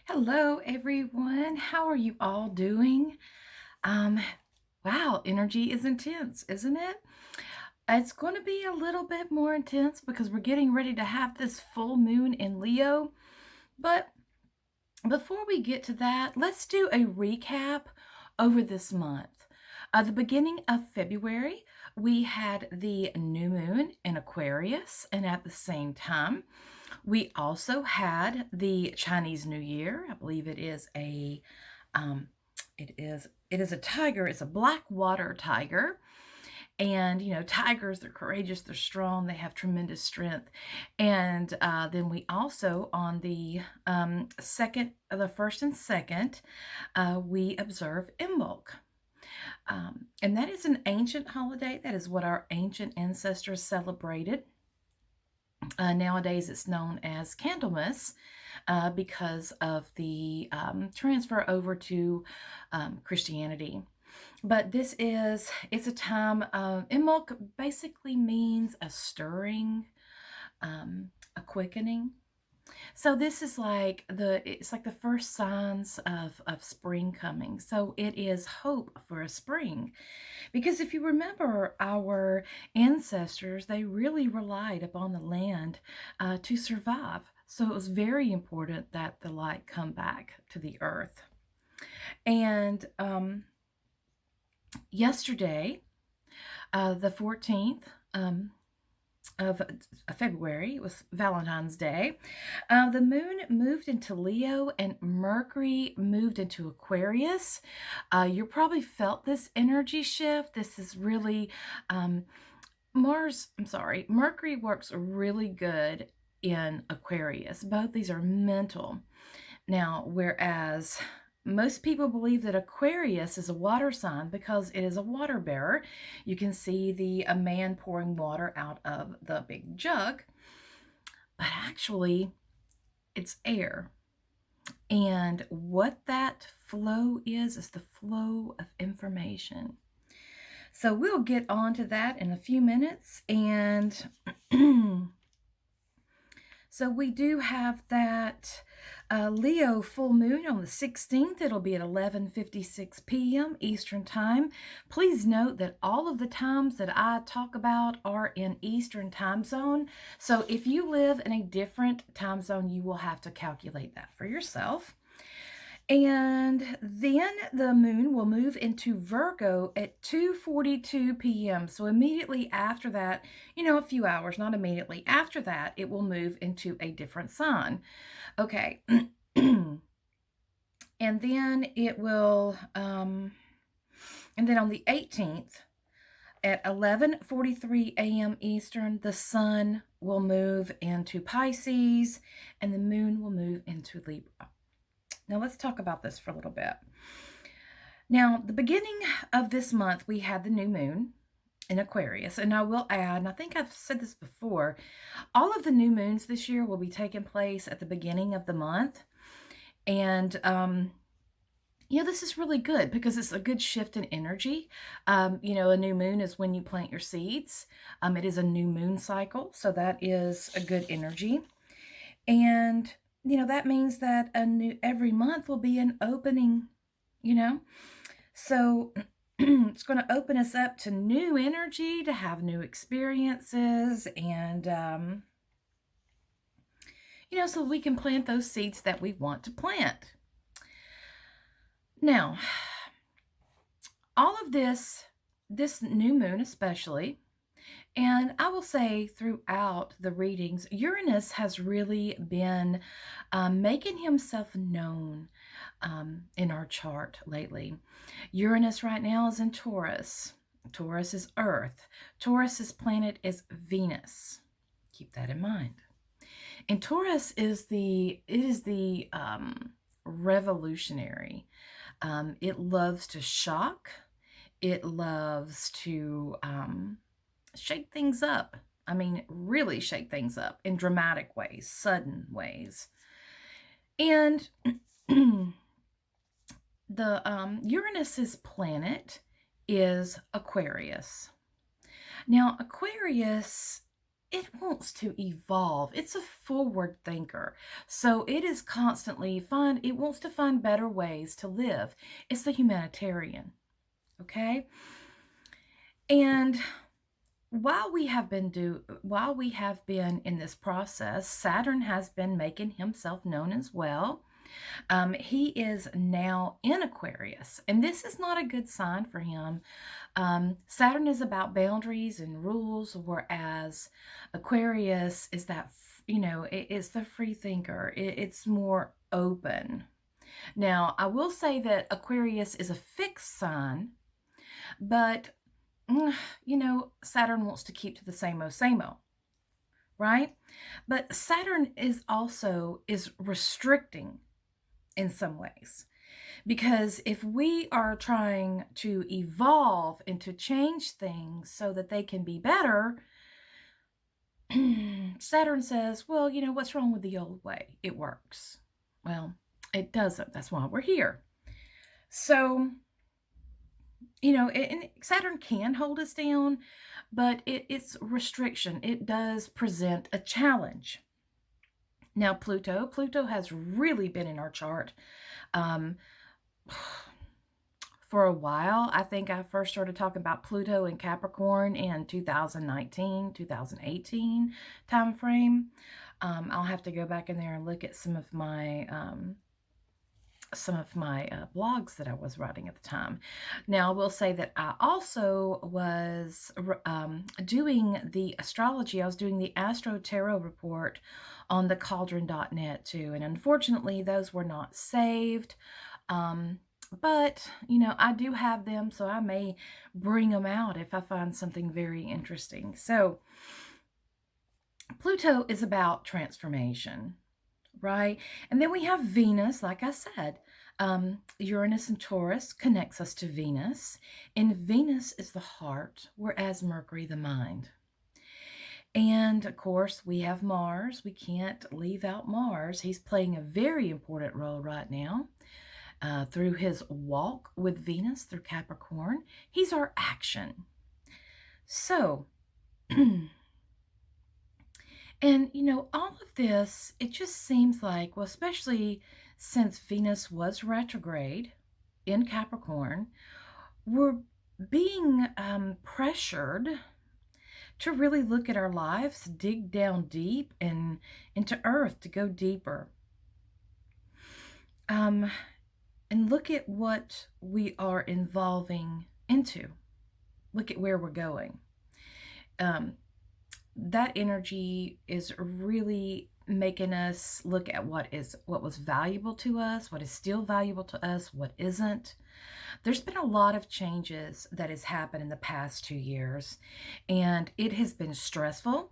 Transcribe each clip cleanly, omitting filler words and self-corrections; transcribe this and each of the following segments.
Hello, everyone. How are you all doing? Um, wow, energy is intense, isn't it? It's going to be a little bit more intense because we're getting ready to have this full moon in Leo. But before we get to that, let's do a recap over this month. The beginning of February, we had the new moon in Aquarius, and at the same time, we also had the Chinese New Year. I believe um, it is a tiger. It's a black water tiger. And, tigers, they're courageous, they're strong, they have tremendous strength. And then we also, on the the first and second, we observe Imbolc. And that is an ancient holiday. That is what our ancient ancestors celebrated. Nowadays, it's known as Candlemas because of the transfer over to Christianity. But it's a time, Imbolc basically means a stirring, a quickening. So this is it's like the first signs of spring coming. So it is hope for a spring. Because if you remember, our ancestors, they really relied upon the land to survive. So it was very important that the light come back to the earth. And yesterday, the 14th of February, it was Valentine's Day, the moon moved into Leo and Mercury moved into Aquarius. You probably felt this energy shift. This is really Mercury works really good in Aquarius. Both these are mental. Now, whereas most people believe that Aquarius is a water sign because it is a water bearer. You can see a man pouring water out of the big jug, but actually it's air. And what that flow is the flow of information. So we'll get on to that in a few minutes. And so we do have that Leo full moon on the 16th. It'll be at 11:56 p.m. Eastern Time. Please note that all of the times that I talk about are in Eastern Time Zone. So if you live in a different time zone, you will have to calculate that for yourself. And then the moon will move into Virgo at 2:42 p.m. So immediately after that, a few hours, not immediately after that, it will move into a different sign. Okay. And then it will, and then on the 18th at 11:43 a.m. Eastern, the sun will move into Pisces and the moon will move into Libra. Now, let's talk about this for a little bit. Now, the beginning of this month, we had the new moon in Aquarius. And I will add, and I think I've said this before, all of the new moons this year will be taking place at the beginning of the month. And, this is really good because it's a good shift in energy. A new moon is when you plant your seeds. It is a new moon cycle, so that is a good energy. And that means that every month will be an opening, So it's going to open us up to new energy, to have new experiences, and, so we can plant those seeds that we want to plant. Now, all of this new moon especially, and I will say throughout the readings, Uranus has really been making himself known in our chart lately. Uranus right now is in Taurus. Taurus is Earth. Taurus's planet is Venus. Keep that in mind. And Taurus is the revolutionary. It loves to shock. It loves to shake things up. I mean, really shake things up in dramatic ways, sudden ways. And the Uranus's planet is Aquarius. Now, Aquarius, it wants to evolve. It's a forward thinker. So it is constantly it wants to find better ways to live. It's the humanitarian. Okay? And while we have been in this process, Saturn has been making himself known as well. He is now in Aquarius, and this is not a good sign for him. Saturn is about boundaries and rules, whereas Aquarius is that, it's the free thinker. It's more open. Now, I will say that Aquarius is a fixed sign, but, Saturn wants to keep to the same old, right? But Saturn is restricting in some ways. Because if we are trying to evolve and to change things so that they can be better, Saturn says, well, what's wrong with the old way? It works. Well, it doesn't. That's why we're here. So, and Saturn can hold us down, but it's restriction. It does present a challenge. Now, Pluto has really been in our chart for a while. I think I first started talking about Pluto and Capricorn in 2019, 2018 time frame. I'll have to go back in there and look at some of my blogs that I was writing at the time. Now, I will say that I also was doing the astrology. I was doing the Astro Tarot report on the cauldron.net too. And unfortunately, those were not saved. But, I do have them, so I may bring them out if I find something very interesting. So, Pluto is about transformation, right? And then we have Venus, like I said. Uranus and Taurus connects us to Venus, and Venus is the heart, whereas Mercury the mind. And of course, we have Mars. We can't leave out Mars. He's playing a very important role right now. Through his walk with Venus through Capricorn. He's our action. So, and all of this, it just seems like, well, especially since Venus was retrograde in Capricorn, we're being pressured to really look at our lives, dig down deep and into earth, to go deeper. And look at what we are evolving into. Look at where we're going. That energy is really making us look at what was valuable to us, what is still valuable to us, what isn't. There's been a lot of changes that has happened in the past 2 years, and it has been stressful.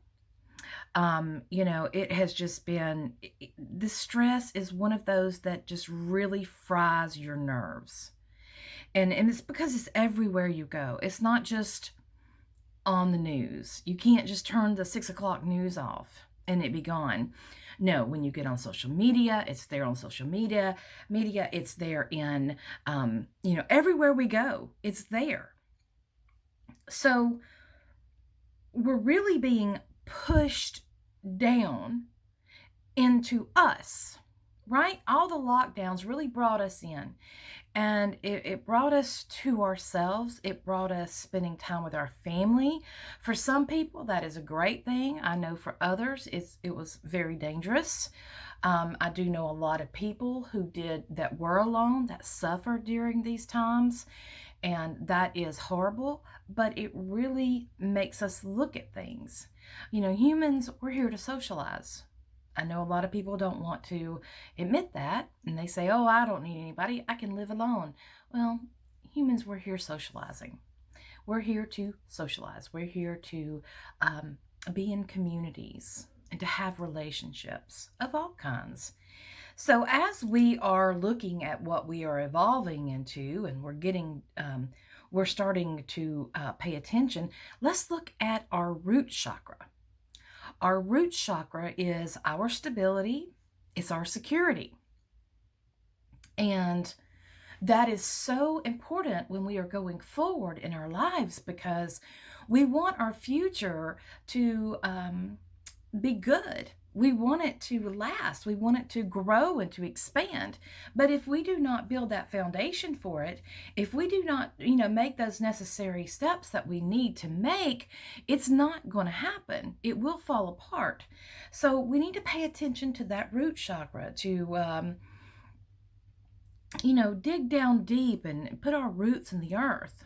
It has just been, the stress is one of those that just really fries your nerves. And it's because it's everywhere you go. It's not just on the news. You can't just turn the 6 o'clock news off and it be gone. No, when you get on social media, it's there on social media. It's there in, everywhere we go, it's there. So we're really being pushed down into us, right? All the lockdowns really brought us in, and it brought us to ourselves. It brought us spending time with our family. For some people, that is a great thing. I know for others, it was very dangerous. I do know a lot of people that were alone, that suffered during these times, and that is horrible, but it really makes us look at things. Humans, we're here to socialize. I know a lot of people don't want to admit that, and they say, oh, I don't need anybody. I can live alone. Well, humans, we're here socializing. We're here to socialize. We're here to be in communities and to have relationships of all kinds. So as we are looking at what we are evolving into, and we're starting to pay attention, let's look at our root chakra. Our root chakra is our stability, it's our security. And That is so important when we are going forward in our lives, because we want our future to be good. We want it to last. We want it to grow and to expand. But if we do not build that foundation for it, if we do not, make those necessary steps that we need to make, it's not going to happen. It will fall apart. So we need to pay attention to that root chakra, to dig down deep and put our roots in the earth.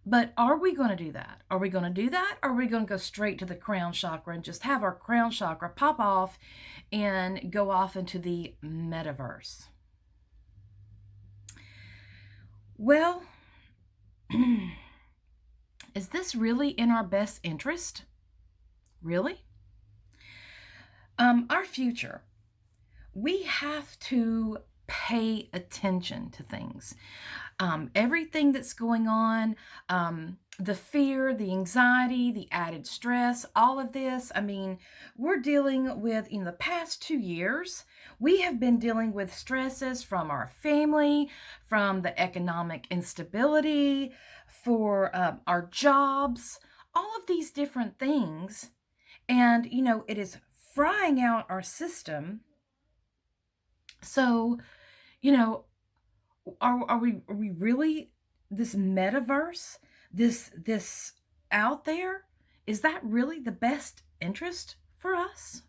But are we going to do that? Are we going to do that? Or are we going to go straight to the crown chakra and just have our crown chakra pop off and go off into the metaverse? Well, is this really in our best interest? Really? Our future. We have to pay attention to things. Everything that's going on, the fear, the anxiety, the added stress, all of this. I mean, we're dealing with, in the past 2 years, we have been dealing with stresses from our family, from the economic instability, for our jobs, all of these different things. And, it is frying out our system. So, are we really, this metaverse, this out there, is that really the best interest for us?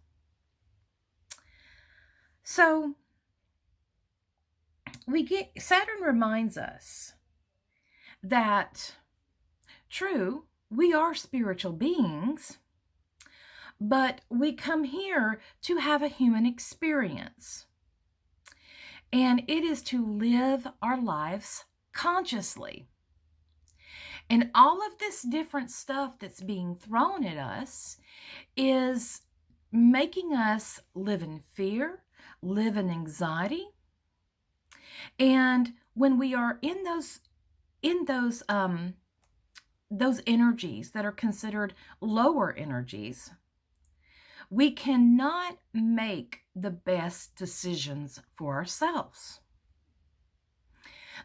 So Saturn reminds us that, true, we are spiritual beings, but we come here to have a human experience. And it is to live our lives consciously. And all of this different stuff that's being thrown at us is making us live in fear, live in anxiety. And when we are in those energies that are considered lower energies, we cannot make the best decisions for ourselves.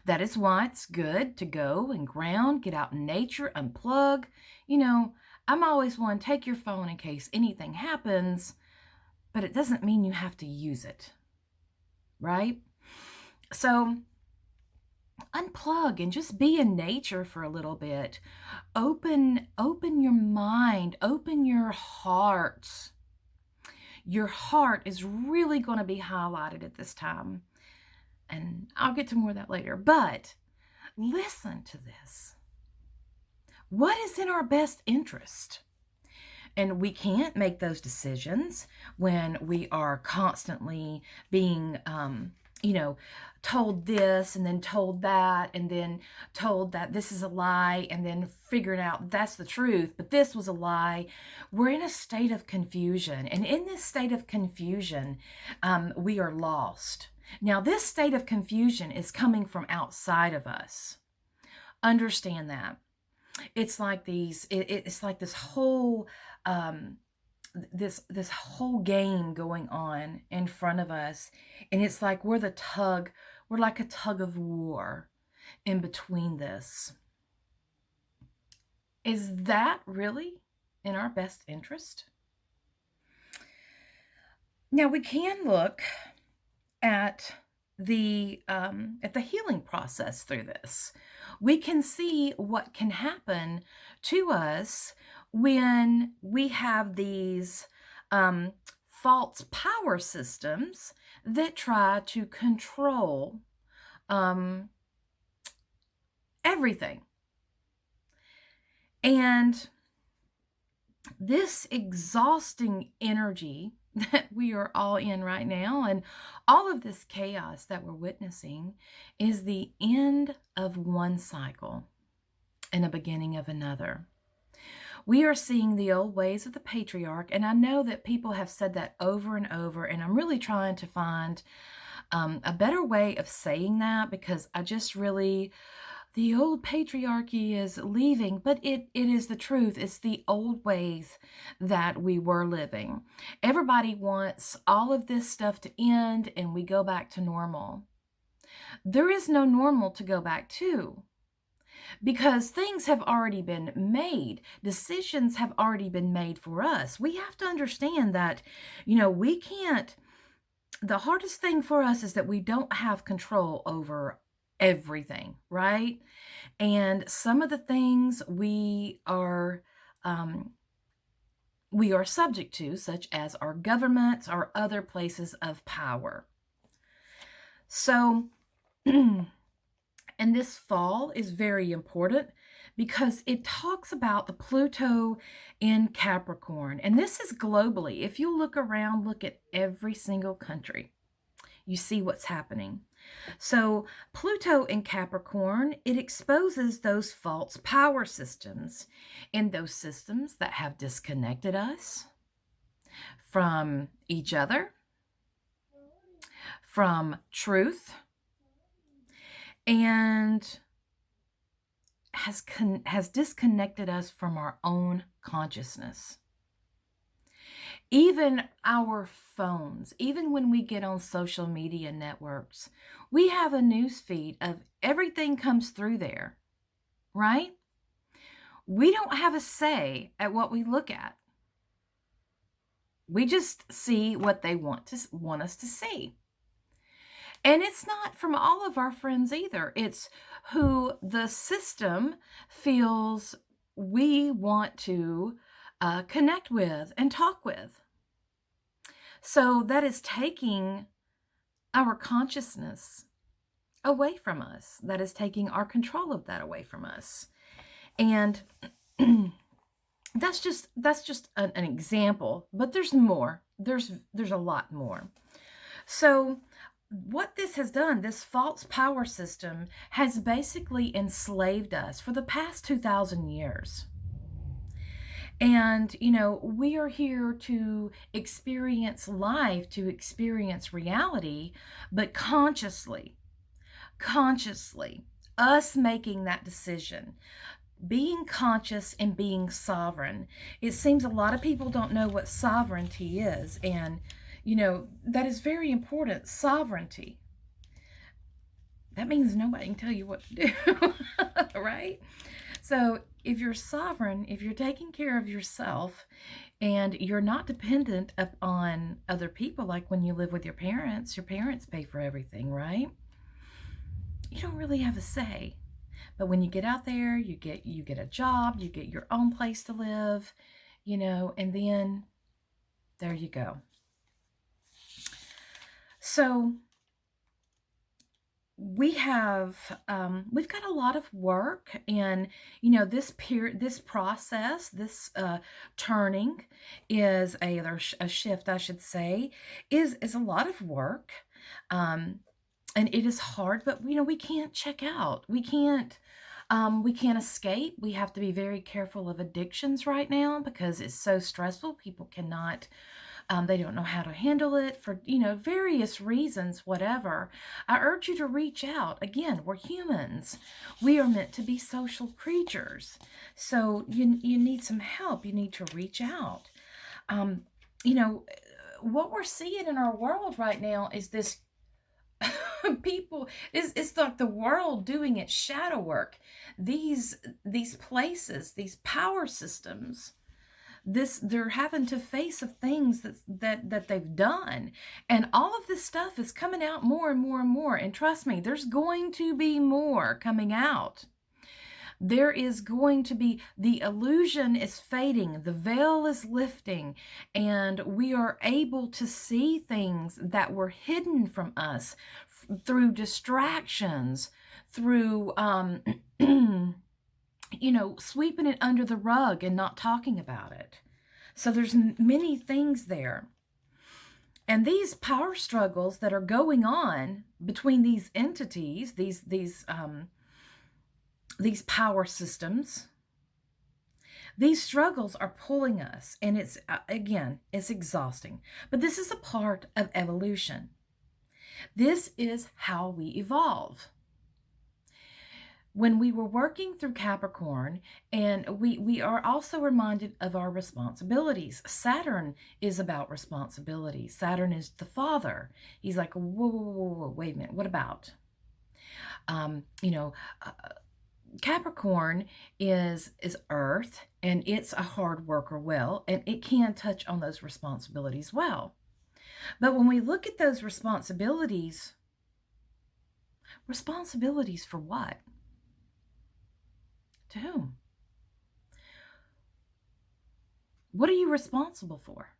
That is why it's good to go and ground, get out in nature, unplug. I'm always one, take your phone in case anything happens, but it doesn't mean you have to use it, right? So unplug and just be in nature for a little bit. Open your mind, open your heart. Your heart is really going to be highlighted at this time. And I'll get to more of that later. But listen to this. What is in our best interest? And we can't make those decisions when we are constantly being, told this and then told that and then told that this is a lie and then figured out that's the truth, but this was a lie. We're in a state of confusion. And in this state of confusion, we are lost. Now, this state of confusion is coming from outside of us. Understand that. It's like it's like this whole this whole game going on in front of us, and it's like we're like a tug of war in between this. Is that really in our best interest? Now we can look at the healing process through this. We can see what can happen to us when we have these false power systems that try to control everything. And this exhausting energy that we are all in right now, and all of this chaos that we're witnessing, is the end of one cycle and the beginning of another. We are seeing the old ways of the patriarch, and I know that people have said that over and over, and I'm really trying to find a better way of saying that, because I just really, the old patriarchy is leaving, but it is the truth. It's the old ways that we were living. Everybody wants all of this stuff to end and we go back to normal. There is no normal to go back to, because things have already been made. Decisions have already been made for us. We have to understand that, we can't, the hardest thing for us is that we don't have control over everything, right? And some of the things we are subject to, such as our governments or other places of power. So, and this fall is very important because it talks about the Pluto in Capricorn. And this is globally. If you look around, look at every single country, you see what's happening. So Pluto in Capricorn, it exposes those false power systems and those systems that have disconnected us from each other, from truth, and has disconnected us from our own consciousness. Even our phones, even when we get on social media networks, we have a news feed of everything comes through there, right? We don't have a say at what we look at. We just see what they want us to see. And it's not from all of our friends either. It's who the system feels we want to connect with and talk with. So that is taking our consciousness away from us. That is taking our control of that away from us. And that's just an example, but there's more. There's a lot more. So what this has done, this false power system has basically enslaved us for the past 2,000 years. And, we are here to experience life, to experience reality, but consciously, us making that decision, being conscious and being sovereign. It seems a lot of people don't know what sovereignty is. And, that is very important. Sovereignty. That means nobody can tell you what to do, right? So if you're sovereign, if you're taking care of yourself and you're not dependent upon other people, like when you live with your parents pay for everything, right? You don't really have a say. But when you get out there, you get a job, you get your own place to live, and then there you go. So we've got a lot of work, and this process, this turning is a shift, I should say, is a lot of work, and it is hard. But we can't check out. We can't escape. We have to be very careful of addictions right now because it's so stressful. People cannot. They don't know how to handle it for, various reasons, whatever. I urge you to reach out. Again, we're humans. We are meant to be social creatures. So you need some help. You need to reach out. What we're seeing in our world right now is this it's like the world doing its shadow work. These places, these power systems, they're having to face of things that they've done, and all of this stuff is coming out more and more and more. And trust me, there's going to be more coming out. There is going to be, the illusion is fading, the veil is lifting, and we are able to see things that were hidden from us through distractions, through sweeping it under the rug and not talking about it. So there's many things there. And these power struggles that are going on between these entities, these power systems, these struggles are pulling us, and it's exhausting. But this is a part of evolution. This is how we evolve. When we were working through Capricorn, and we are also reminded of our responsibilities. Saturn is about responsibility. Saturn is the father. He's like, whoa, wait a minute, what about? You know, Capricorn is earth, and it's a hard worker well, and it can touch on those responsibilities well. But when we look at those responsibilities for what? To whom? What are you responsible for?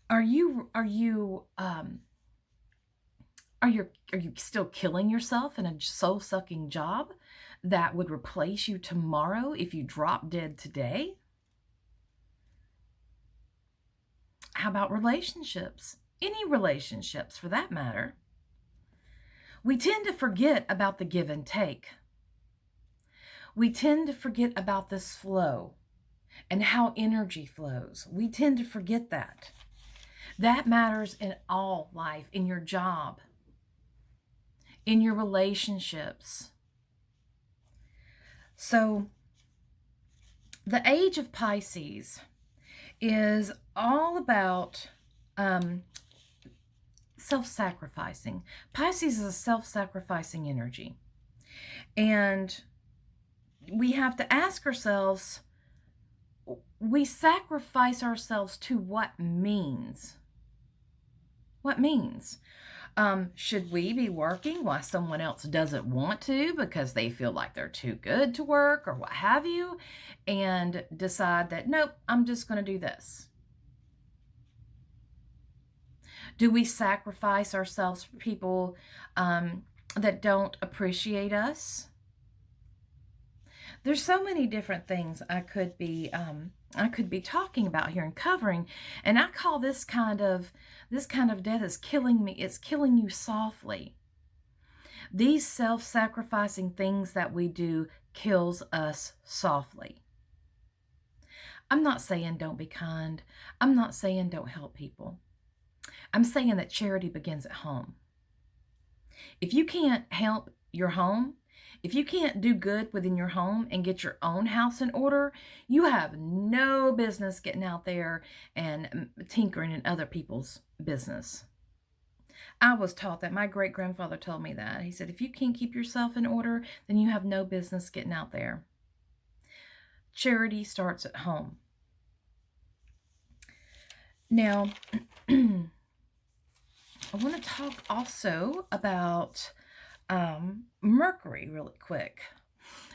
Are you still killing yourself in a soul-sucking job that would replace you tomorrow if you drop dead today? How about relationships? Any relationships for that matter. We tend to forget about the give and take. We tend to forget about this flow and how energy flows. We tend to forget that. That matters in all life, in your job, in your relationships. So the age of Pisces is all about self-sacrificing. Pisces is a self-sacrificing energy. And we have to ask ourselves, we sacrifice ourselves to what means? What means? Should we be working while someone else doesn't want to because they feel like they're too good to work or what have you, and decide that, nope, I'm just going to do this? Do we sacrifice ourselves for people that don't appreciate us? There's so many different things I could be talking about here and covering, and I call this kind of death is killing me. It's killing you softly. These self-sacrificing things that we do kills us softly. I'm not saying don't be kind. I'm not saying don't help people. I'm saying that charity begins at home. If you can't help your home, if you can't do good within your home and get your own house in order, you have no business getting out there and tinkering in other people's business. I was taught that. My great-grandfather told me that. He said, if you can't keep yourself in order, then you have no business getting out there. Charity starts at home. Now, I want to talk also about Mercury really quick.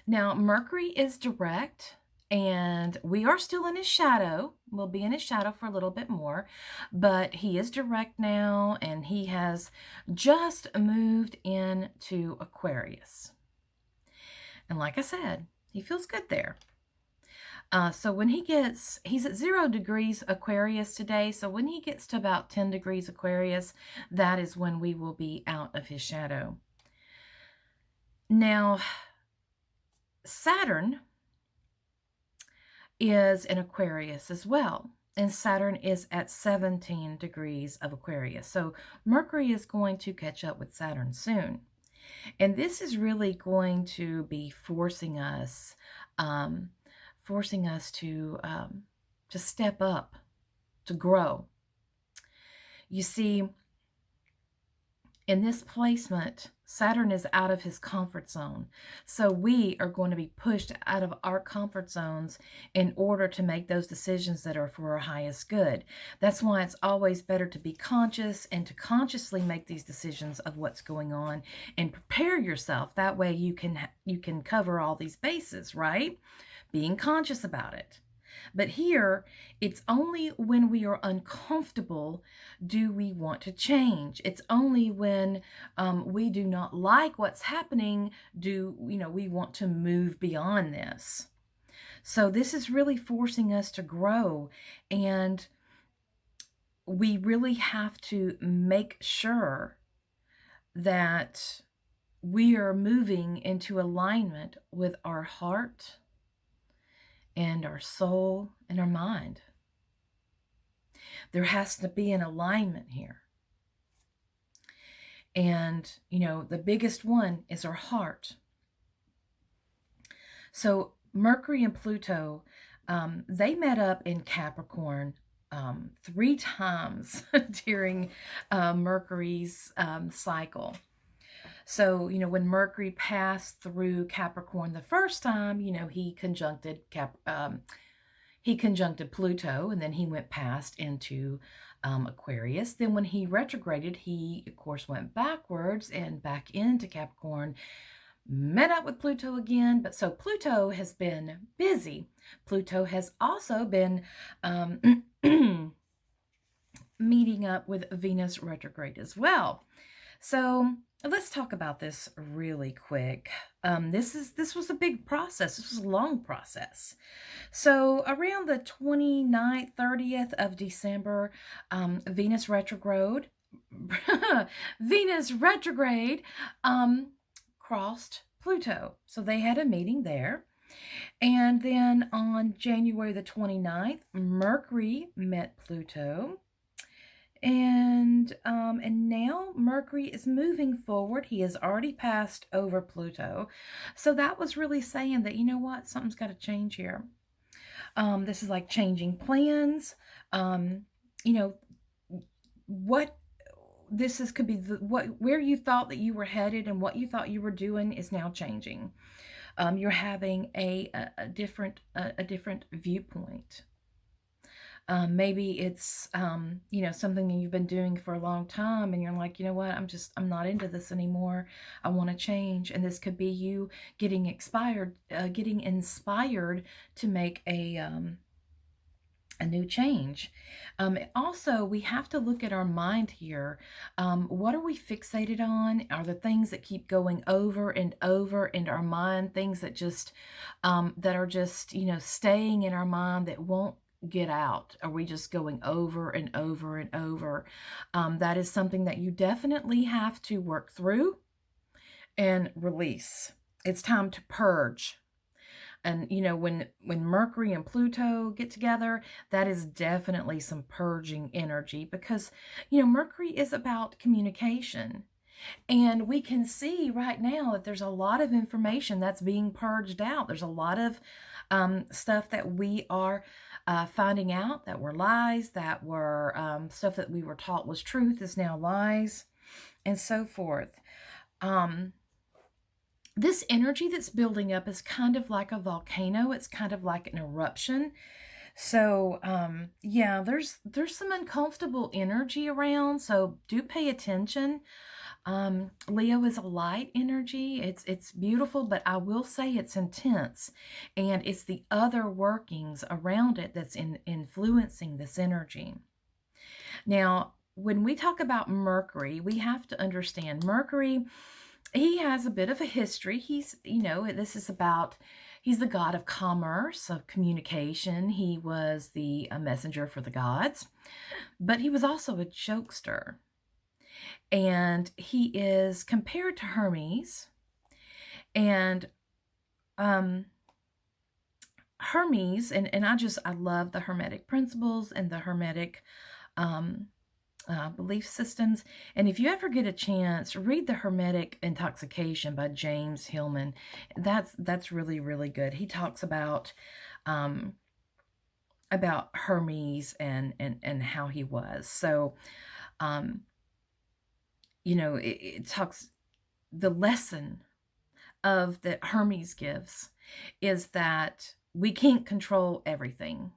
Now, Mercury is direct, and we are still in his shadow. We'll be in his shadow for a little bit more, but he is direct now, and he has just moved into Aquarius. And like I said, he feels good there. So when he's at 0 degrees Aquarius today. So when he gets to about 10 degrees Aquarius, that is when we will be out of his shadow. Now, Saturn is in Aquarius as well. And Saturn is at 17 degrees of Aquarius. So Mercury is going to catch up with Saturn soon. And this is really going to be forcing us to step up, to grow. You see, in this placement, Saturn is out of his comfort zone. So we are going to be pushed out of our comfort zones in order to make those decisions that are for our highest good. That's why it's always better to be conscious and to consciously make these decisions of what's going on and prepare yourself. That way you can cover all these bases, right? Being conscious about it. But here, it's only when we are uncomfortable do we want to change. It's only when we do not like what's happening do we want to move beyond this. So this is really forcing us to grow, and we really have to make sure that we are moving into alignment with our heart and our soul and our mind. There has to be an alignment here. And, the biggest one is our heart. So Mercury and Pluto, they met up in Capricorn 3 times during Mercury's cycle. So, when Mercury passed through Capricorn the first time, he conjuncted Pluto, and then he went past into Aquarius. Then when he retrograded, he, of course, went backwards and back into Capricorn, met up with Pluto again. But so Pluto has been busy. Pluto has also been meeting up with Venus retrograde as well. So let's talk about this really quick. This was a big process. This was a long process. So around the 29th, 30th of December, Venus retrograde, Venus retrograde crossed Pluto. So they had a meeting there. And then on January the 29th, Mercury met Pluto. And now Mercury is moving forward. He has already passed over Pluto. So that was really saying that, you know what, something's got to change here. This is like changing plans. What this is could be where you thought that you were headed and what you thought you were doing is now changing. You're having a different viewpoint. Maybe it's, something that you've been doing for a long time and you're like, you know what, I'm not into this anymore. I want to change. And this could be you getting inspired to make a new change. Also, we have to look at our mind here. What are we fixated on? Are the things that keep going over and over in our mind, things that just, that are just, staying in our mind that won't get out? Are we just going over and over and over? That is something that you definitely have to work through and release. It's time to purge. And, when Mercury and Pluto get together, that is definitely some purging energy because, Mercury is about communication. And we can see right now that there's a lot of information that's being purged out. There's a lot of stuff that we are finding out that were lies, that were stuff that we were taught was truth is now lies, and so forth. This energy that's building up is kind of like a volcano. It's kind of like an eruption. So, yeah, there's some uncomfortable energy around. So do pay attention. Leo is a light energy. It's beautiful, but I will say it's intense, and it's the other workings around it that's influencing this energy. Now, when we talk about Mercury, we have to understand Mercury, he has a bit of a history. He's, this is about, he's the god of commerce, of communication. He was the messenger for the gods, but he was also a jokester. And he is compared to Hermes. And Hermes, and I love the Hermetic principles and the Hermetic belief systems. And if you ever get a chance, read The Hermetic Intoxication by James Hillman. That's really, really good. He talks about Hermes and how he was. So, it talks, the lesson of that Hermes gives is that we can't control everything.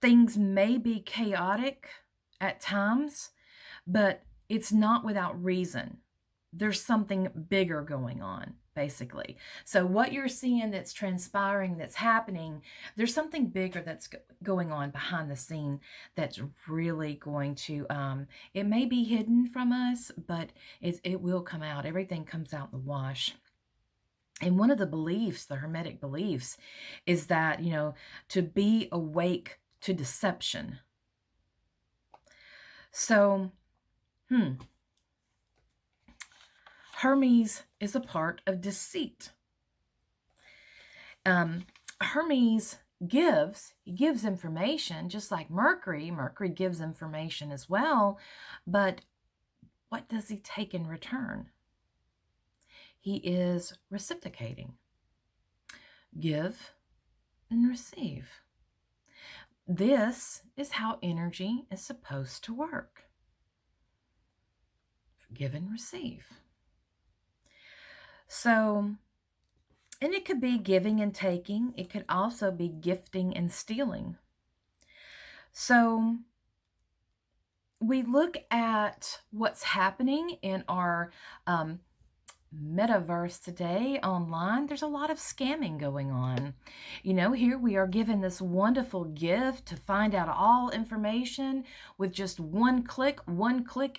Things may be chaotic at times, but it's not without reason. There's something bigger going on, basically. So what you're seeing that's transpiring, that's happening, there's something bigger that's going on behind the scene that's really going to, it may be hidden from us, but it will come out. Everything comes out in the wash. And one of the beliefs, the Hermetic beliefs, is that, to be awake to deception. So, Hermes is a part of deceit. Hermes gives information, just like Mercury. Mercury gives information as well, but what does he take in return? He is reciprocating. Give and receive. This is how energy is supposed to work. Give and receive. So, and it could be giving and taking. It could also be gifting and stealing. So we look at what's happening in our metaverse today online. There's a lot of scamming going on. Here we are given this wonderful gift to find out all information with just one click,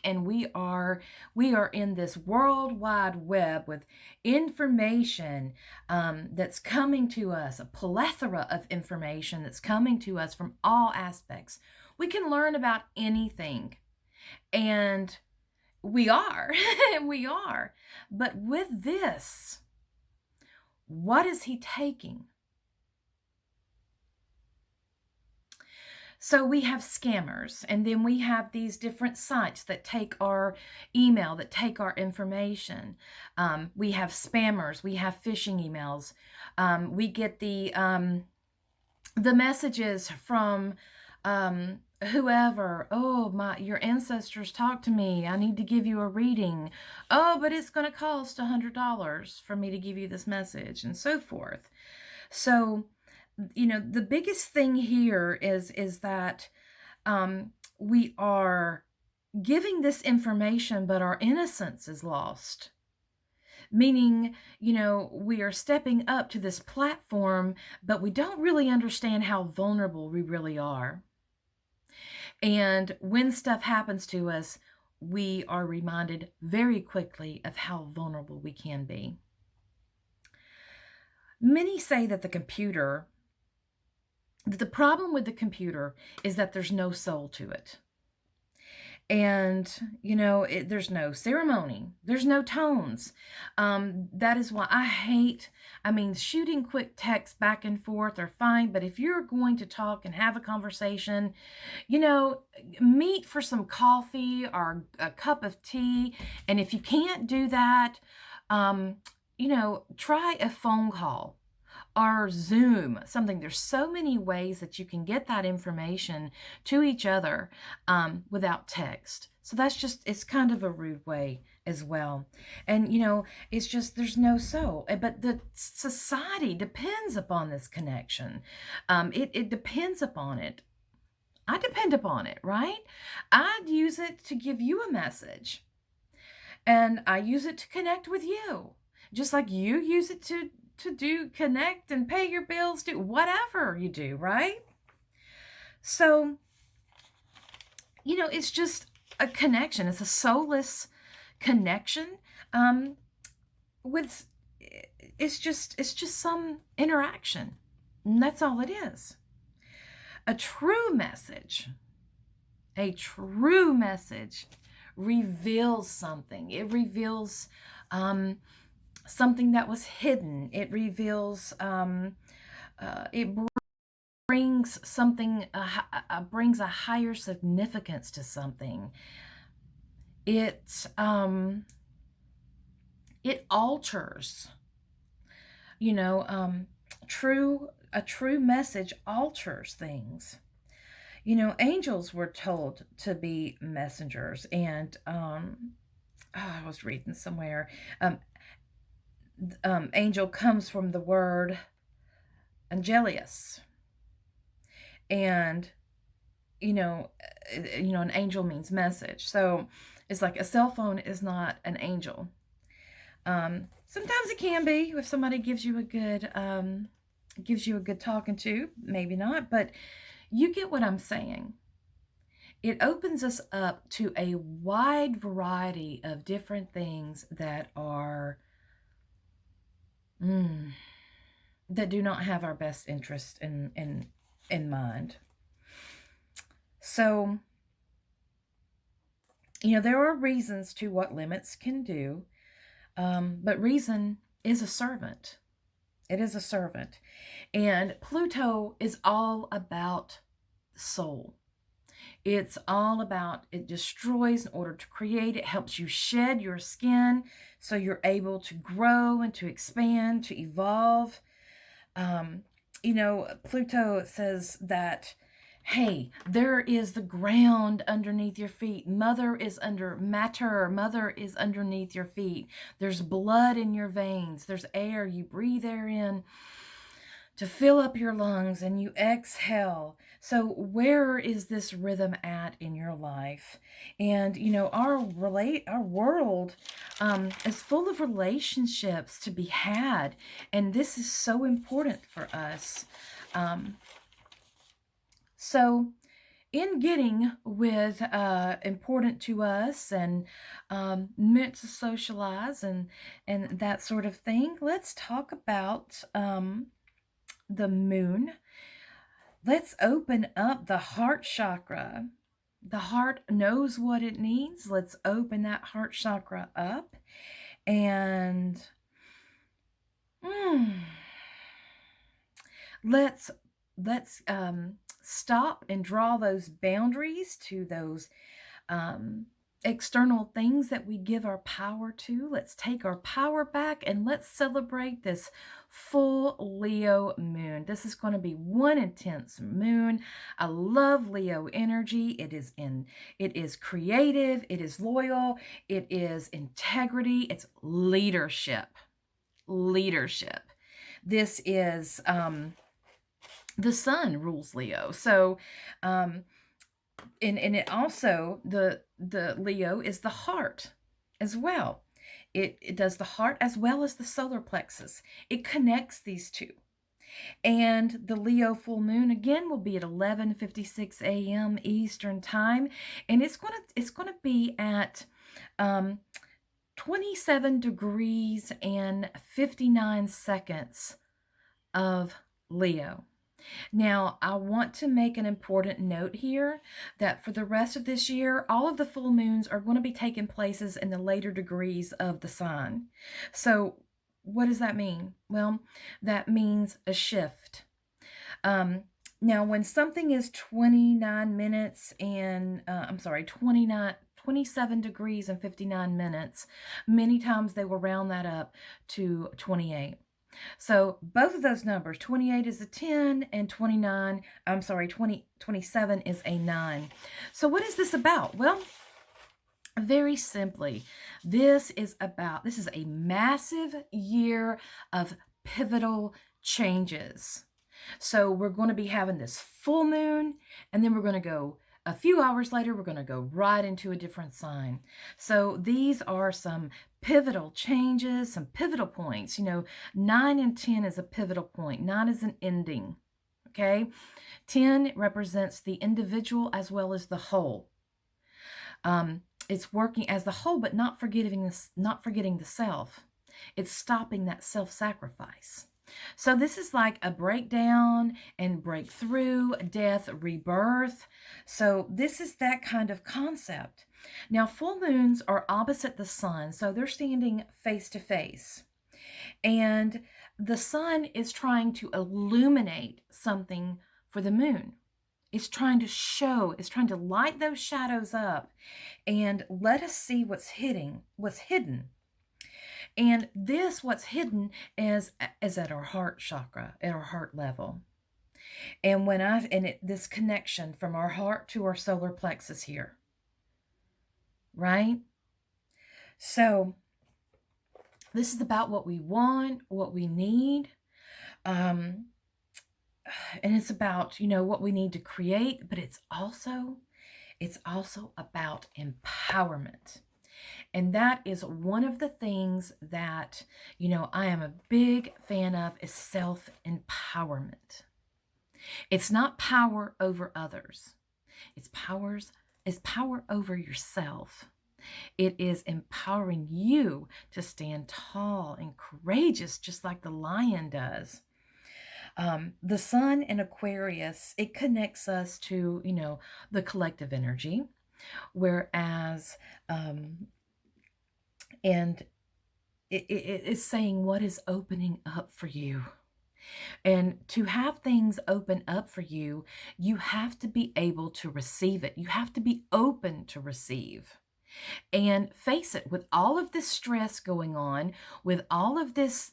and we are in this world wide web with information that's coming to us, a plethora of information that's coming to us from all aspects. We can learn about anything, and we are. We are. But with this, what is he taking? So we have scammers, and then we have these different sites that take our email, that take our information. We have spammers, we have phishing emails. We get the messages from whoever. Oh, your ancestors talked to me. I need to give you a reading. Oh, but it's going to cost $100 for me to give you this message, and so forth. So, the biggest thing here is that we are giving this information, but our innocence is lost. Meaning, we are stepping up to this platform, but we don't really understand how vulnerable we really are. And when stuff happens to us, we are reminded very quickly of how vulnerable we can be. Many say that the problem with the computer is that there's no soul to it. And, there's no ceremony. There's no tones. That is why shooting quick texts back and forth are fine. But if you're going to talk and have a conversation, meet for some coffee or a cup of tea. And if you can't do that, try a phone call or Zoom, something. There's so many ways that you can get that information to each other without text. So it's kind of a rude way as well. And, it's just, there's no soul. But the society depends upon this connection. It depends upon it. I depend upon it, right? I'd use it to give you a message. And I use it to connect with you. Just like you use it to connect and pay your bills, do whatever you do, right? So, it's just a connection. It's a soulless connection. It's just some interaction. And that's all it is. A true message reveals something. It reveals something that was hidden. It reveals, it brings something, brings a higher significance to something. It alters, a true message alters things. Angels were told to be messengers, and I was reading somewhere, angel comes from the word angelius, and an angel means message. So it's like a cell phone is not an angel. Sometimes it can be if somebody gives you a good talking to, maybe not, but you get what I'm saying. It opens us up to a wide variety of different things that are that do not have our best interest in mind. So, there are reasons to what limits can do, but reason is a servant. It is a servant. And Pluto is all about soul. It's all about, it destroys in order to create. It helps you shed your skin so you're able to grow and to expand, to evolve. Pluto says that, hey, there is the ground underneath your feet. Mother is underneath your feet. There's blood in your veins. There's air. You breathe air in to fill up your lungs, and you exhale. So where is this rhythm at in your life? And our world is full of relationships to be had, and this is so important for us. So in getting with important to us and meant to socialize and that sort of thing, let's talk about the moon. Let's open up the heart chakra. The heart knows what it needs. Let's open that heart chakra up and let's stop and draw those boundaries to those external things that we give our power to. Let's take our power back and let's celebrate this full Leo moon. This is going to be one intense moon. I love Leo energy. It is creative, it is loyal, it is integrity, it's leadership. This is the sun rules Leo. So and it also, the Leo is the heart as well. It does the heart as well as the solar plexus. It connects these two. And the Leo full moon again will be at 11:56 a.m. Eastern time, and it's going to be at 27 degrees and 59 seconds of Leo. Now, I want to make an important note here that for the rest of this year, all of the full moons are going to be taking places in the later degrees of the sign. So what does that mean? Well, that means a shift. Now, when something is 27 degrees and 59 minutes, many times they will round that up to 28. So both of those numbers, 28 is a 10 and 27 is a 9. So what is this about? Well, very simply, this is a massive year of pivotal changes. So we're going to be having this full moon, and then we're going to go a few hours later, we're going to go right into a different sign. So these are some pivotal changes, some pivotal points. 9 and 10 is a pivotal point. 9 is an ending. Okay. 10 represents the individual as well as the whole. It's working as the whole, but not forgetting the self. It's stopping that self-sacrifice. So this is like a breakdown and breakthrough, death, rebirth. So this is that kind of concept. Now, full moons are opposite the sun, so they're standing face to face. And the sun is trying to illuminate something for the moon. It's trying to light those shadows up and let us see what's hidden. And what's hidden is at our heart chakra, at our heart level. And this connection from our heart to our solar plexus here, right? So this is about what we want, what we need. And it's about, what we need to create, but it's also about empowerment. And that is one of the things that, I am a big fan of, is self-empowerment. It's not power over others. It's power over yourself. It is empowering you to stand tall and courageous, just like the lion does. The sun in Aquarius, it connects us to, the collective energy, whereas and it is saying what is opening up for you. And to have things open up for you, you have to be able to receive it. You have to be open to receive. And face it, with all of this stress going on, with all of this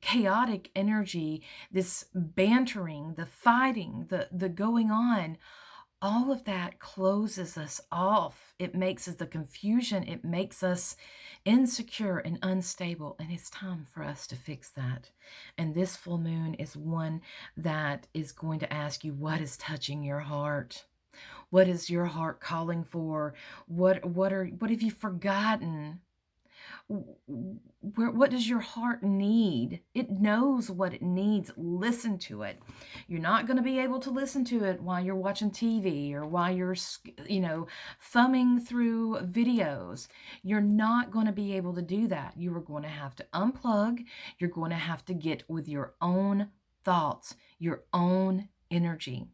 chaotic energy, this bantering, the fighting, the going on, all of that closes us off. It makes us the confusion. It makes us insecure and unstable. And it's time for us to fix that. And this full moon is one that is going to ask you, what is touching your heart? What is your heart calling for? What have you forgotten? What does your heart need? It knows what it needs. Listen to it. You're not going to be able to listen to it while you're watching TV or while you're, thumbing through videos. You're not going to be able to do that. You are going to have to unplug. You're going to have to get with your own thoughts, your own energy.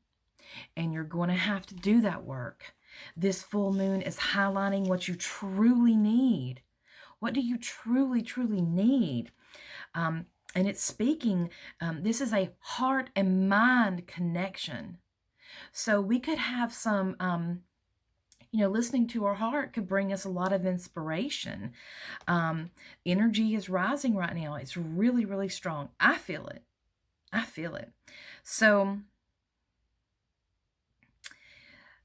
And you're going to have to do that work. This full moon is highlighting what you truly need. What do you truly, truly need? And it's speaking, this is a heart and mind connection. So we could have some, listening to our heart could bring us a lot of inspiration. Energy is rising right now. It's really, really strong. I feel it. I feel it. So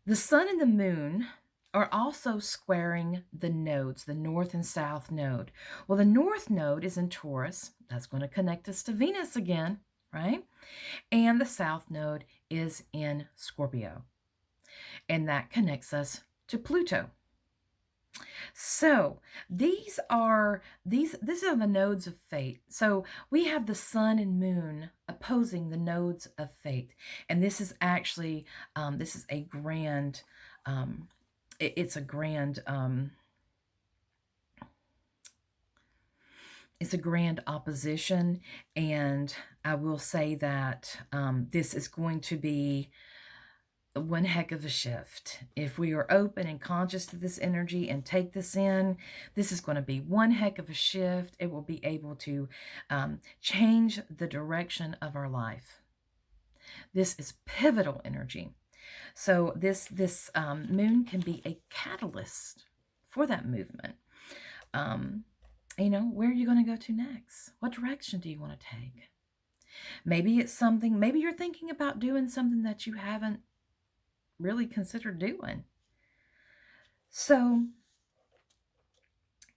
the sun and the moon are also squaring the nodes, the north and south node. Well, the north node is in Taurus. That's going to connect us to Venus again, right? And the south node is in Scorpio. And that connects us to Pluto. So these are the nodes of fate. So we have the sun and moon opposing the nodes of fate. And this is actually, this is a grand, it's a grand opposition, and I will say that this is going to be one heck of a shift. If we are open and conscious to this energy and take this in, this is going to be one heck of a shift. It will be able to change the direction of our life. This is pivotal energy. So this moon can be a catalyst for that movement. Where are you going to go to next? What direction do you want to take? Maybe it's something, maybe you're thinking about doing something that you haven't really considered doing. So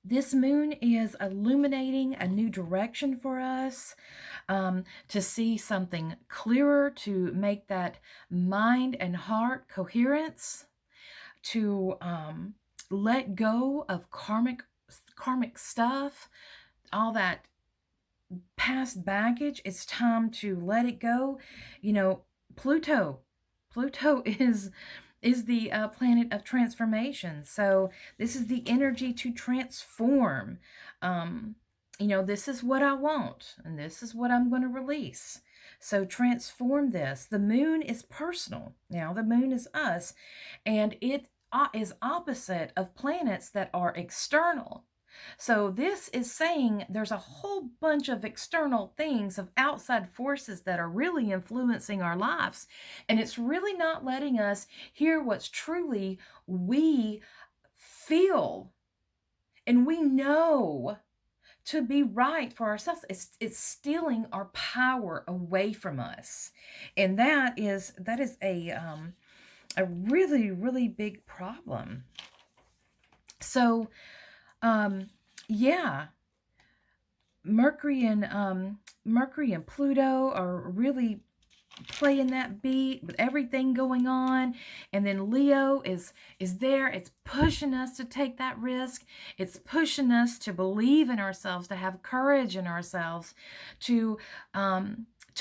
this moon is illuminating a new direction for us, to see something clearer, to make that mind and heart coherence, to let go of karmic stuff, all that past baggage. It's time to let it go. Pluto is the planet of transformation. So this is the energy to transform. This is what I want, and this is what I'm going to release. So transform this. The moon is personal. Now, the moon is us, and it is opposite of planets that are external. So this is saying there's a whole bunch of external things, of outside forces that are really influencing our lives. And it's really not letting us hear what's truly we feel and we know to be right for ourselves. It's stealing our power away from us. And that is a really, really big problem. So Mercury and Pluto are really playing that beat with everything going on, and then Leo is there. It's pushing us to take that risk. It's pushing us to believe in ourselves, to have courage in ourselves, to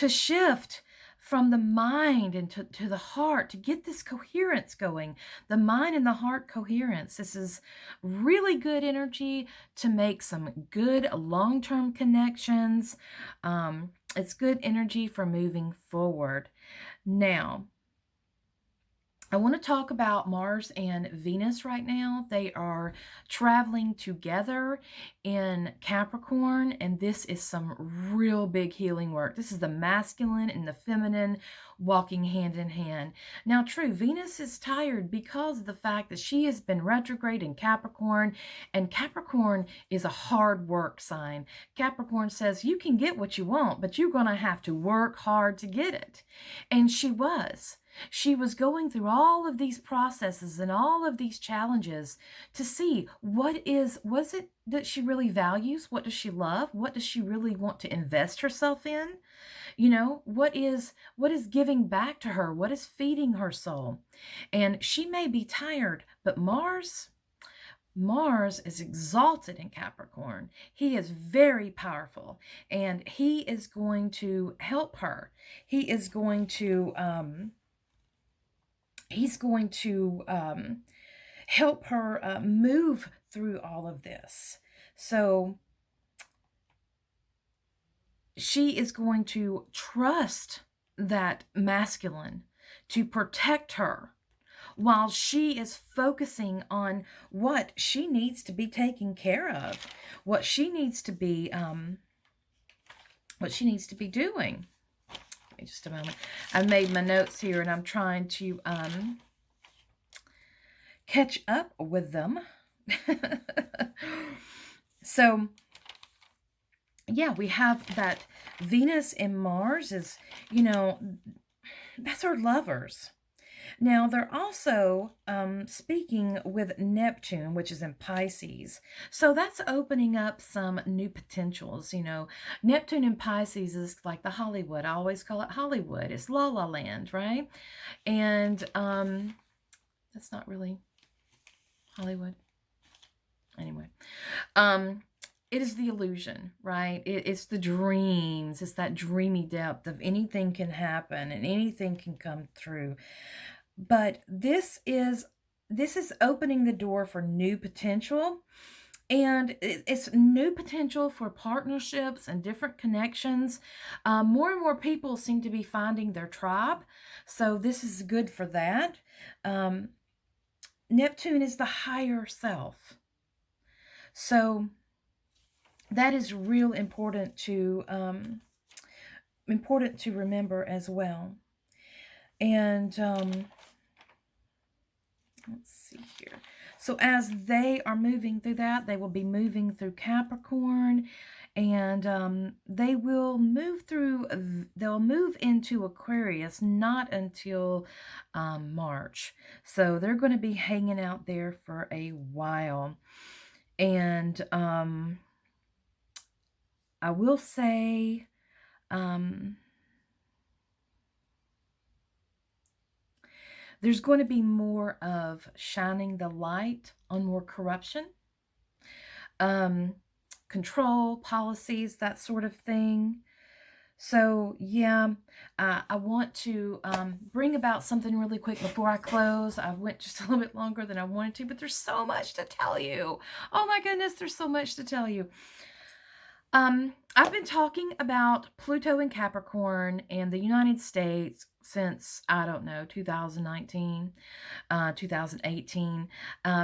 shift from the mind and to the heart, to get this coherence going. The mind and the heart coherence. This is really good energy to make some good long-term connections. It's good energy for moving forward. Now, I want to talk about Mars and Venus right now. They are traveling together in Capricorn, and this is some real big healing work. This is the masculine and the feminine walking hand in hand. Now, true, Venus is tired because of the fact that she has been retrograde in Capricorn, and Capricorn is a hard work sign. Capricorn says you can get what you want, but you're going to have to work hard to get it. And she was. She was going through all of these processes and all of these challenges to see was it that she really values? What does she love? What does she really want to invest herself in? You know, what is giving back to her? What is feeding her soul? And she may be tired, but Mars is exalted in Capricorn. He is very powerful, and he is going to help her. He's going to help her move through all of this. So she is going to trust that masculine to protect her while she is focusing on what she needs to be taken care of, what she needs to be doing. Wait just a moment. I've made my notes here and I'm trying to catch up with them. So yeah, we have that Venus and Mars is, you know, that's our lovers. Now, they're also speaking with Neptune, which is in Pisces. So that's opening up some new potentials. You know, Neptune in Pisces is like the Hollywood. I always call it Hollywood. It's La La Land, right? And that's not really Hollywood. Anyway, it is the illusion, right? It's the dreams. It's that dreamy depth of anything can happen and anything can come through. But this is opening the door for new potential. And it's new potential for partnerships and different connections. More and more people seem to be finding their tribe. So this is good for that. Neptune is the higher self. So that is real important to remember as well. And let's see here. So as they are moving through that, they will be moving through Capricorn, and they will move into Aquarius not until March. So they're going to be hanging out there for a while. And I will say, there's going to be more of shining the light on more corruption, control, policies, that sort of thing. So, yeah, I want to bring about something really quick before I close. I went just a little bit longer than I wanted to, but there's so much to tell you. Oh my goodness, there's so much to tell you. I've been talking about Pluto and Capricorn and the United States since, I don't know, 2019, 2018,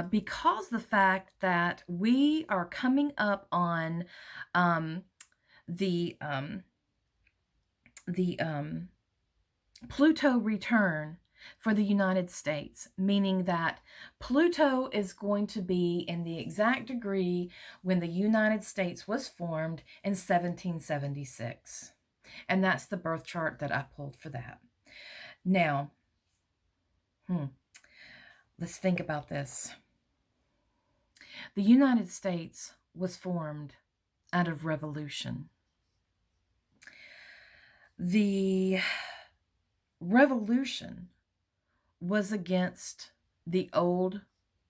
because the fact that we are coming up on the Pluto return for the United States, meaning that Pluto is going to be in the exact degree when the United States was formed in 1776. And that's the birth chart that I pulled for that. Now, let's think about this. The United States was formed out of revolution. The revolution was against the old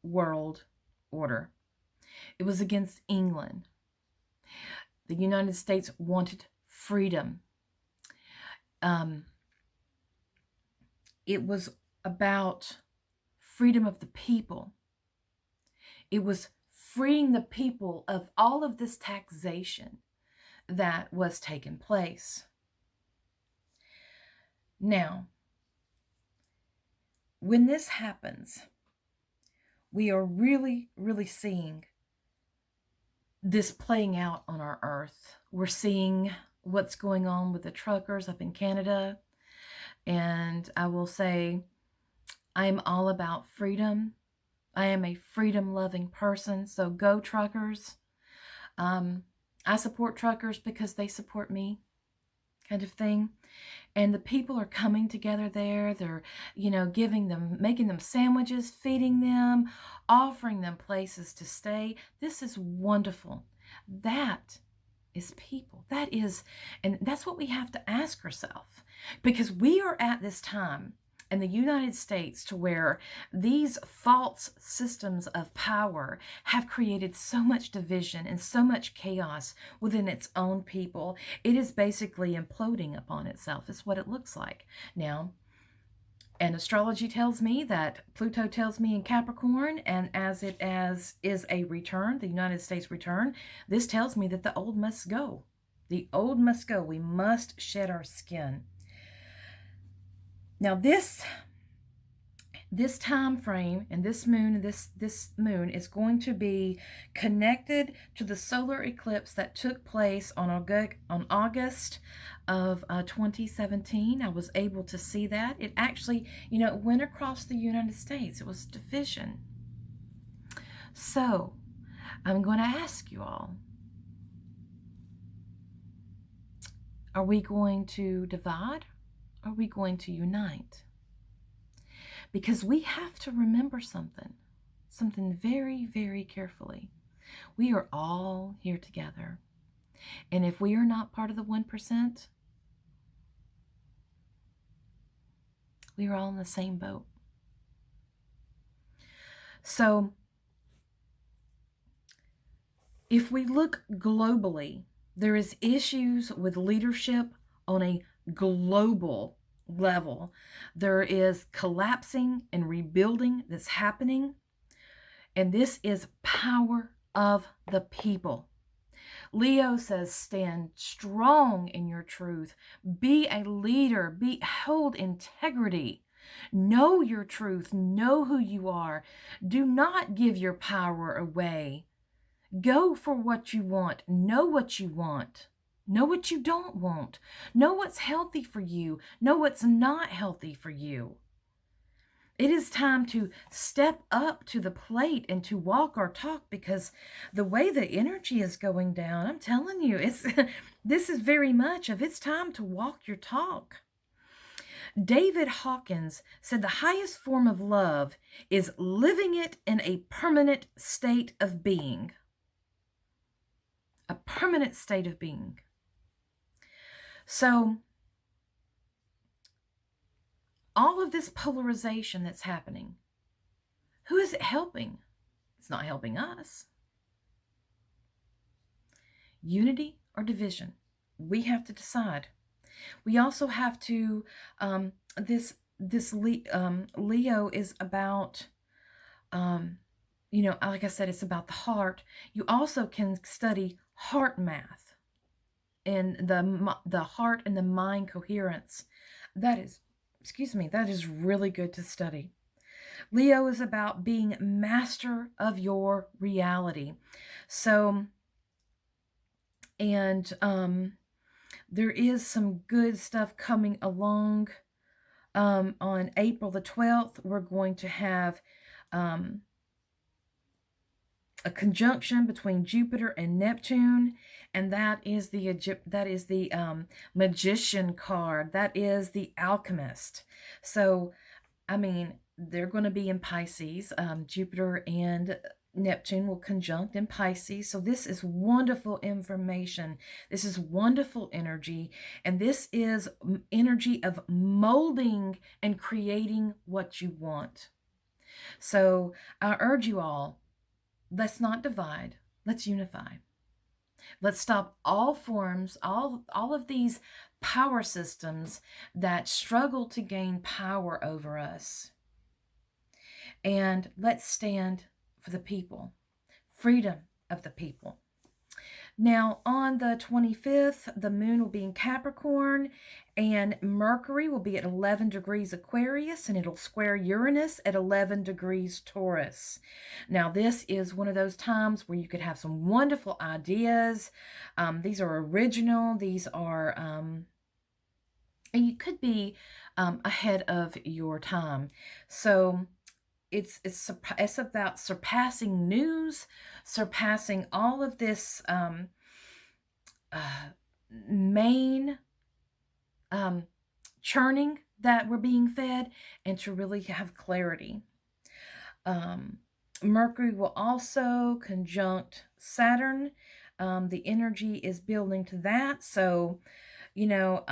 world order. It was against England. The United States wanted freedom. It was about freedom of the people. It was freeing the people of all of this taxation that was taking place. Now, when this happens, we are really, really seeing this playing out on our earth. We're seeing what's going on with the truckers up in Canada. And I will say, I'm all about freedom. I am a freedom-loving person, so go truckers. I support truckers because they support me, kind of thing. And the people are coming together there. They're, making them sandwiches, feeding them, offering them places to stay. This is wonderful. That is people. And that's what we have to ask ourselves, because we are at this time in the United States to where these false systems of power have created so much division and so much chaos within its own people. It is basically imploding upon itself. It's what it looks like now. And astrology tells me that Pluto tells me in Capricorn, and as is a return, the United States return, this tells me that the old must go. The old must go. We must shed our skin. Now this time frame and this moon is going to be connected to the solar eclipse that took place on August of 2017. I was able to see that. It actually, it went across the United States. It was division. So I'm going to ask you all, are we going to divide? Are we going to unite? Because we have to remember something very, very carefully. We are all here together. And if we are not part of the 1%, we are all in the same boat. So if we look globally, there is issues with leadership on a global level. There is collapsing and rebuilding that's happening. And this is power of the people. Leo says, stand strong in your truth. Be a leader. Hold integrity. Know your truth. Know who you are. Do not give your power away. Go for what you want. Know what you want. Know what you don't want. Know what's healthy for you. Know what's not healthy for you. It is time to step up to the plate and to walk our talk, because the way the energy is going down, I'm telling you, this is very much of it's time to walk your talk. David Hawkins said the highest form of love is living it in a permanent state of being. A permanent state of being. So, all of this polarization that's happening, who is it helping? It's not helping us. Unity or division? We have to decide. We also have to, Leo is about, like I said, it's about the heart. You also can study heart math and the heart and the mind coherence. That is really good to study. Leo is about being master of your reality. So, and there is some good stuff coming along. On April the 12th, we're going to have a conjunction between Jupiter and Neptune, and that is the magician card. That is the alchemist. So, they're going to be in Pisces. Jupiter and Neptune will conjunct in Pisces. So this is wonderful information. This is wonderful energy. And this is energy of molding and creating what you want. So I urge you all, let's not divide. Let's unify. Let's stop all forms, all of these power systems that struggle to gain power over us. And let's stand for the people, freedom of the people. Now, on the 25th, the moon will be in Capricorn, and Mercury will be at 11 degrees Aquarius, and it'll square Uranus at 11 degrees Taurus. Now, this is one of those times where you could have some wonderful ideas. These are original. These are, and you could be ahead of your time. So, it's about surpassing news, surpassing all of this uh, main churning that we're being fed, and to really have clarity. Mercury will also conjunct Saturn. The energy is building to that. So, you know,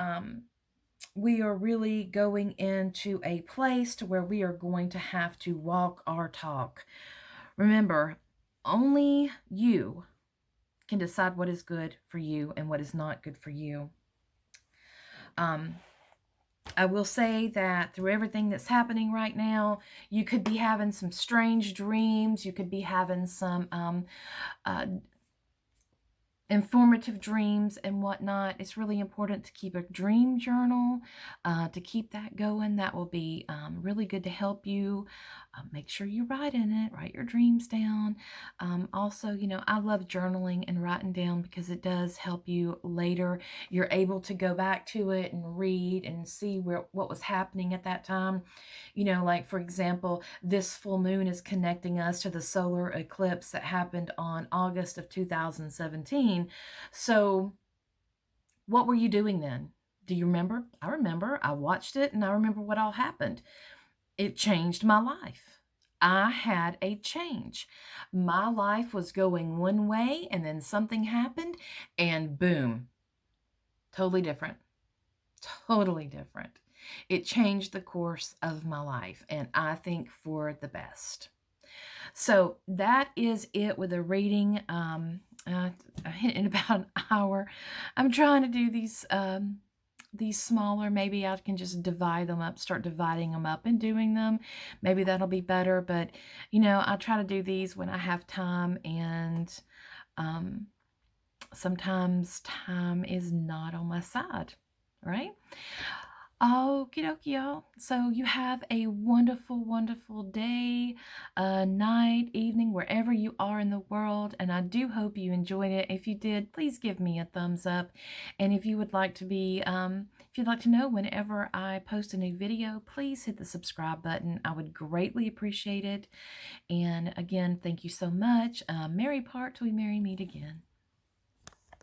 we are really going into a place to where we are going to have to walk our talk. Remember, only you can decide what is good for you and what is not good for you. I will say that through everything that's happening right now, you could be having some strange dreams. You could be having some informative dreams and whatnot. It's really important to keep a dream journal, to keep that going. That will be really good to help you. Make sure you write in it, write your dreams down. Also, you know, I love journaling and writing down because it does help you later. You're able to go back to it and read and see what was happening at that time. You know, like for example, this full moon is connecting us to the solar eclipse that happened on August of 2017. So what were you doing then? Do you remember? I remember. I watched it and I remember what all happened. It changed my life. I had a change. My life was going one way and then something happened and boom, totally different. Totally different. It changed the course of my life, and I think for the best. So that is it with a reading in about an hour. I'm trying to do these smaller. Maybe I can just divide them up, start dividing them up and doing them. Maybe that'll be better. But, you know, I try to do these when I have time, and sometimes time is not on my side, right? Okie dokie, y'all. So you have a wonderful, wonderful day, night, evening, wherever you are in the world. And I do hope you enjoyed it. If you did, please give me a thumbs up. And if you would like to be, if you'd like to know whenever I post a new video, please hit the subscribe button. I would greatly appreciate it. And again, thank you so much. Merry part till we merry meet again.